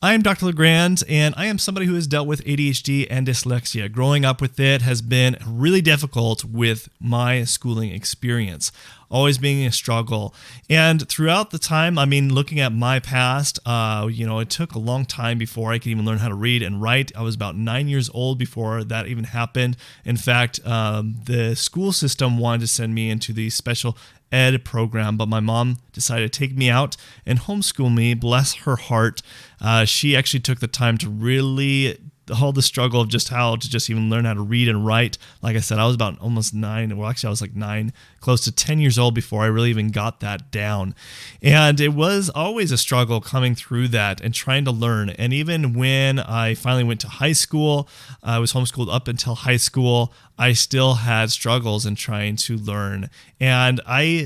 I am Dr. LeGrand, and I am somebody who has dealt with ADHD and dyslexia. Growing up with it has been really difficult with my schooling experience, always being a struggle. And throughout the time, looking at my past, it took a long time before I could even learn how to read and write. I was about 9 years old before that even happened. In fact, the school system wanted to send me into the special ed program, but my mom decided to take me out and homeschool me. Bless her heart. She actually took the time to really all the struggle of just how to just even learn how to read and write. Like I said, I was about almost 9. Well, actually, I was like 9, close to 10 years old before I really even got that down. And it was always a struggle coming through that and trying to learn. And even when I finally went to high school, I was homeschooled up until high school, I still had struggles in trying to learn. And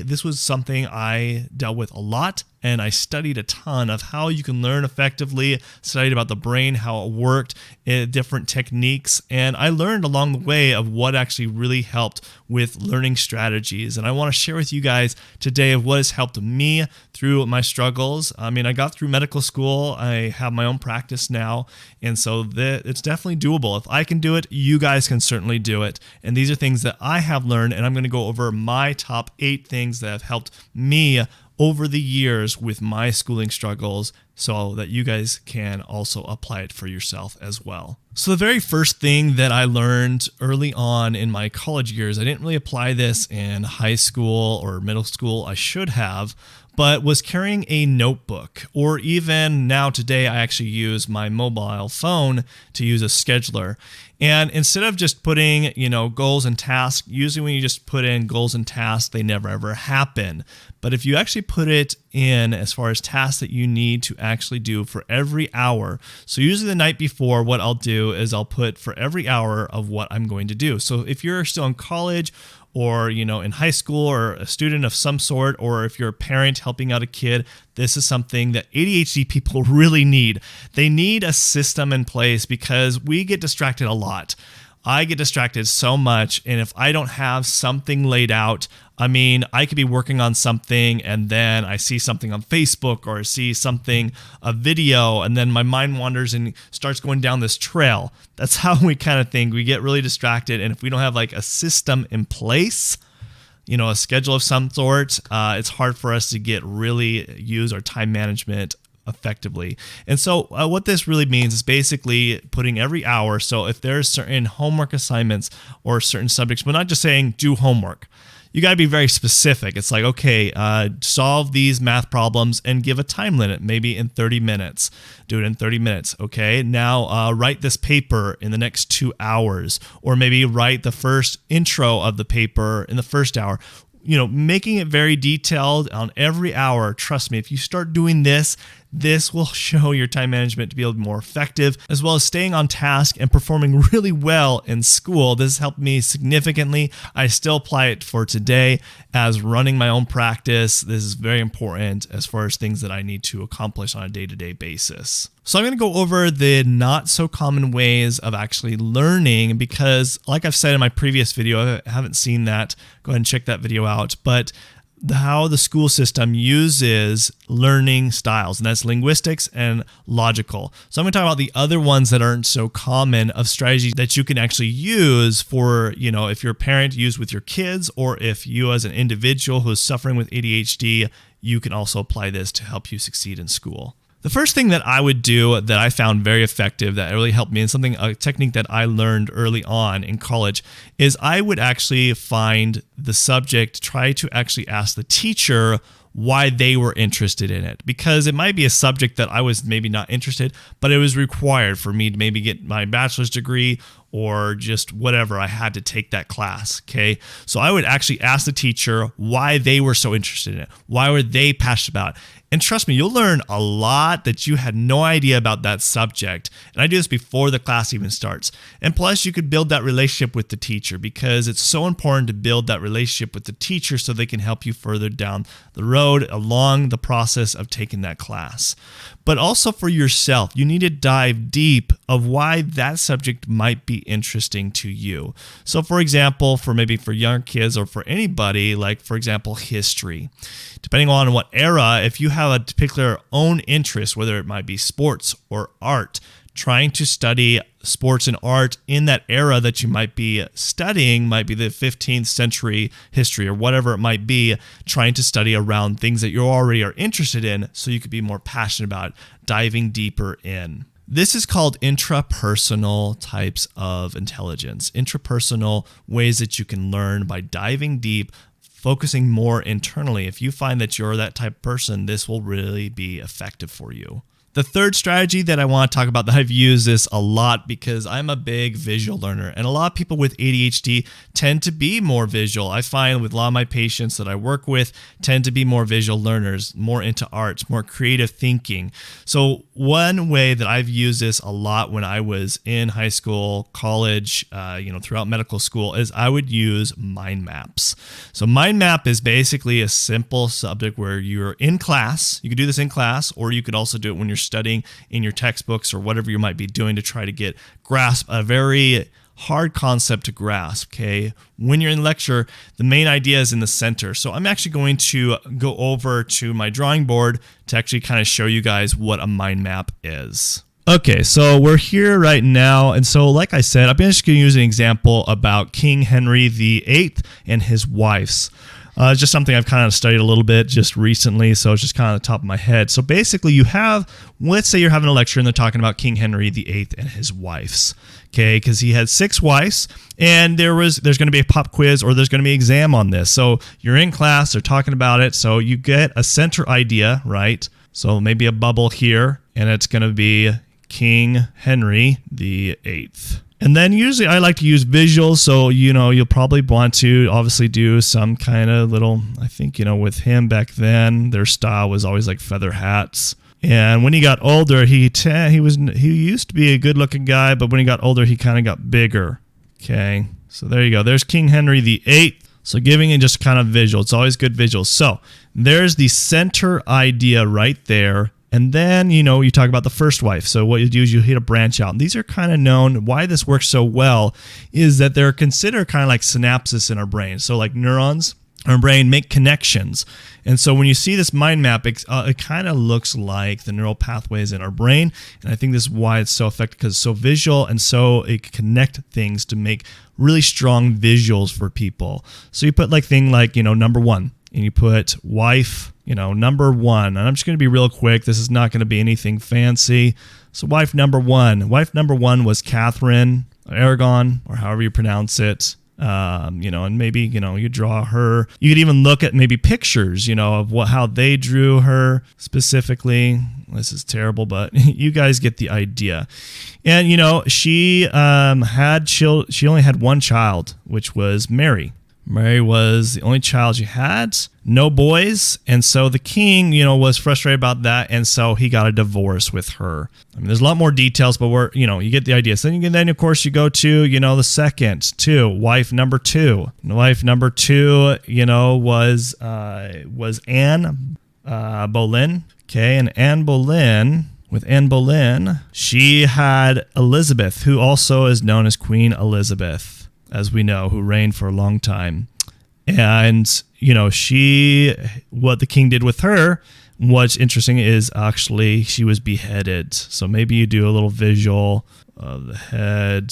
this was something I dealt with a lot. And I studied a ton of how you can learn effectively, studied about the brain, how it worked, different techniques. And I learned along the way of what actually really helped with learning strategies. And I want to share with you guys today of what has helped me through my struggles. I got through medical school. I have my own practice now. And so it's definitely doable. If I can do it, you guys can certainly do it. And these are things that I have learned. And I'm going to go over my top 8 things that have helped me over the years with my schooling struggles so that you guys can also apply it for yourself as well. So the very first thing that I learned early on in my college years, I didn't really apply this in high school or middle school, I should have, but was carrying a notebook, or even now today, I actually use my mobile phone to use a scheduler. And instead of just putting, goals and tasks, usually when you just put in goals and tasks, they never ever happen. But if you actually put it in as far as tasks that you need to actually do for every hour, so usually the night before, what I'll do is I'll put for every hour of what I'm going to do. So if you're still in college, or in high school, or a student of some sort, or if you're a parent helping out a kid, this is something that ADHD people really need. They need a system in place because we get distracted a lot. I get distracted so much, and if I don't have something laid out, I could be working on something and then I see something on Facebook or I see something, a video, and then my mind wanders and starts going down this trail. That's how we kind of think. We get really distracted, and if we don't have like a system in place, a schedule of some sort, it's hard for us to use our time management effectively. And so what this really means is basically putting every hour. So if there's certain homework assignments or certain subjects, but not just saying do homework. You got to be very specific. It's like, okay, solve these math problems and give a time limit, maybe in 30 minutes. Do it in 30 minutes. Okay, now write this paper in the next 2 hours, or maybe write the first intro of the paper in the first hour. Making it very detailed on every hour. Trust me, if you start doing this will show your time management to be able to be more effective, as well as staying on task and performing really well in school. This has helped me significantly. I still apply it for today as running my own practice. This is very important as far as things that I need to accomplish on a day-to-day basis. So I'm going to go over the not so common ways of actually learning because, like I've said in my previous video, if I haven't seen that, go ahead and check that video out. But how the school system uses learning styles, and that's linguistics and logical. So I'm going to talk about the other ones that aren't so common of strategies that you can actually use for, if you're a parent, use with your kids, or if you as an individual who's suffering with ADHD, you can also apply this to help you succeed in school. The first thing that I would do that I found very effective that really helped me, and a technique that I learned early on in college, is I would actually find the subject, try to actually ask the teacher why they were interested in it, because it might be a subject that I was maybe not interested, but it was required for me to maybe get my bachelor's degree or just whatever. I had to take that class. Okay. So I would actually ask the teacher why they were so interested in it. Why were they passionate about it? And trust me, you'll learn a lot that you had no idea about that subject. And I do this before the class even starts. And plus, you could build that relationship with the teacher because it's so important to build that relationship with the teacher so they can help you further down the road along the process of taking that class. but also for yourself. You need to dive deep of why that subject might be interesting to you. So for example, for young kids or for anybody, like for example, history. Depending on what era, if you have a particular own interest, whether it might be sports or art, trying to study sports and art in that era that you might be studying, might be the 15th century history or whatever it might be, trying to study around things that you already are interested in so you could be more passionate about diving deeper in. This is called intrapersonal types of intelligence, intrapersonal ways that you can learn by diving deep, focusing more internally. If you find that you're that type of person, this will really be effective for you. The third strategy that I want to talk about that I've used this a lot because I'm a big visual learner, and a lot of people with ADHD tend to be more visual. I find with a lot of my patients that I work with tend to be more visual learners, more into arts, more creative thinking. So one way that I've used this a lot when I was in high school, college, throughout medical school is I would use mind maps. So mind map is basically a simple subject where you're in class. You could do this in class, or you could also do it when you're studying in your textbooks or whatever you might be doing to try to grasp a very hard concept to grasp, okay? When you're in lecture, the main idea is in the center. So I'm actually going to go over to my drawing board to actually kind of show you guys what a mind map is. Okay, so we're here right now, and so like I said, I'm just going to use an example about King Henry VIII and his wives. Just something I've kind of studied a little bit just recently, so it's just kind of the top of my head. So basically you have, let's say you're having a lecture and they're talking about King Henry VIII and his wives, okay? Because he had 6 wives, and there's going to be a pop quiz or there's going to be an exam on this. So you're in class, they're talking about it, so you get a center idea, right? So maybe a bubble here, and it's going to be King Henry VIII. And then usually I like to use visuals, so you'll probably want to obviously do some kind of little, I think with him back then, their style was always like feather hats. And when he got older, he used to be a good-looking guy, but when he got older, he kind of got bigger. Okay, so there you go. There's King Henry VIII. So giving it just kind of visual. It's always good visuals. So there's the center idea right there. And then, you talk about the first wife. So what you do is you hit a branch out. And these are kind of known. Why this works so well is that they're considered kind of like synapses in our brain. So like neurons, our brain make connections. And so when you see this mind map, it kind of looks like the neural pathways in our brain. And I think this is why it's so effective, because it's so visual, and so it can connect things to make really strong visuals for people. So you put number 1, and you put wife, number 1. And I'm just going to be real quick. This is not going to be anything fancy. So wife number 1. Wife number 1 was Catherine, Aragon, or however you pronounce it. And maybe, you draw her. You could even look at maybe pictures, of how they drew her specifically. This is terrible, but you guys get the idea. And, she only had one child, which was Mary. Mary was the only child she had, no boys, and so the king, was frustrated about that, and so he got a divorce with her. I mean, there's a lot more details, but you get the idea. So then of course, you go to, the second, wife number 2. Wife number 2, was Anne Boleyn. Okay, and Anne Boleyn, she had Elizabeth, who also is known as Queen Elizabeth, as we know, who reigned for a long time. And, what the king did with her, what's interesting is actually she was beheaded. So maybe you do a little visual of the head,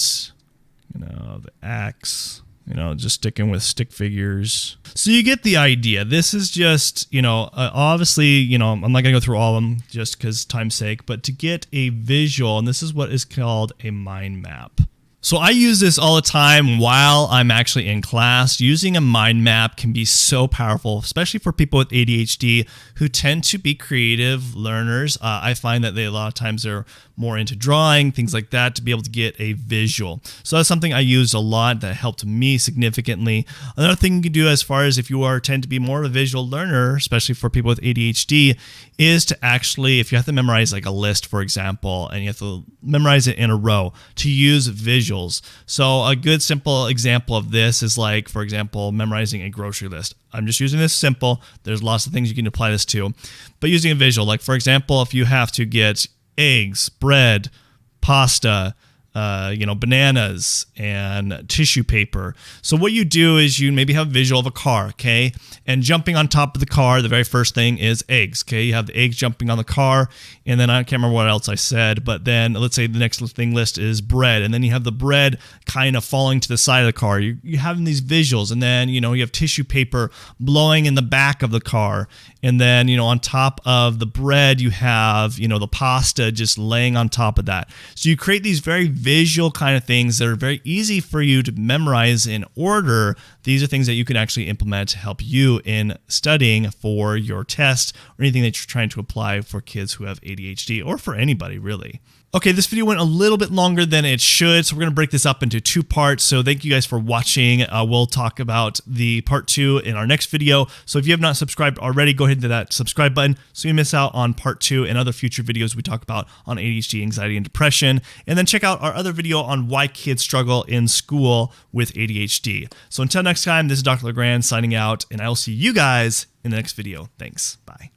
the axe, just sticking with stick figures. So you get the idea. This is just, obviously, I'm not going to go through all of them just because time's sake, but to get a visual, and this is what is called a mind map. So I use this all the time while I'm actually in class. Using a mind map can be so powerful, especially for people with ADHD who tend to be creative learners. I find that a lot of times they're more into drawing, things like that, to be able to get a visual. So that's something I use a lot that helped me significantly. Another thing you can do as far as if you tend to be more of a visual learner, especially for people with ADHD, is to actually, if you have to memorize like a list, for example, and you have to memorize it in a row, to use visuals. visuals. So a good simple example of this is like, for example, memorizing a grocery list. I'm just using this simple. There's lots of things you can apply this to, but using a visual, like for example, if you have to get eggs, bread, pasta, bananas and tissue paper. So what you do is you maybe have a visual of a car, okay? And jumping on top of the car, the very first thing is eggs, okay? You have the eggs jumping on the car, and then I can't remember what else I said, but then let's say the next thing list is bread, and then you have the bread kind of falling to the side of the car. You're having these visuals, and then, you have tissue paper blowing in the back of the car, and then, on top of the bread, you have, the pasta just laying on top of that. So you create these very visual kind of things that are very easy for you to memorize in order. These are things that you can actually implement to help you in studying for your test or anything that you're trying to apply for kids who have ADHD or for anybody really. Okay, this video went a little bit longer than it should, so we're going to break this up into 2 parts. So thank you guys for watching. We'll talk about the part 2 in our next video. So if you have not subscribed already, go ahead and hit that subscribe button so you miss out on part 2 and other future videos we talk about on ADHD, anxiety, and depression. And then check out our other video on why kids struggle in school with ADHD. So until next time, this is Dr. LeGrand signing out, and I will see you guys in the next video. Thanks. Bye.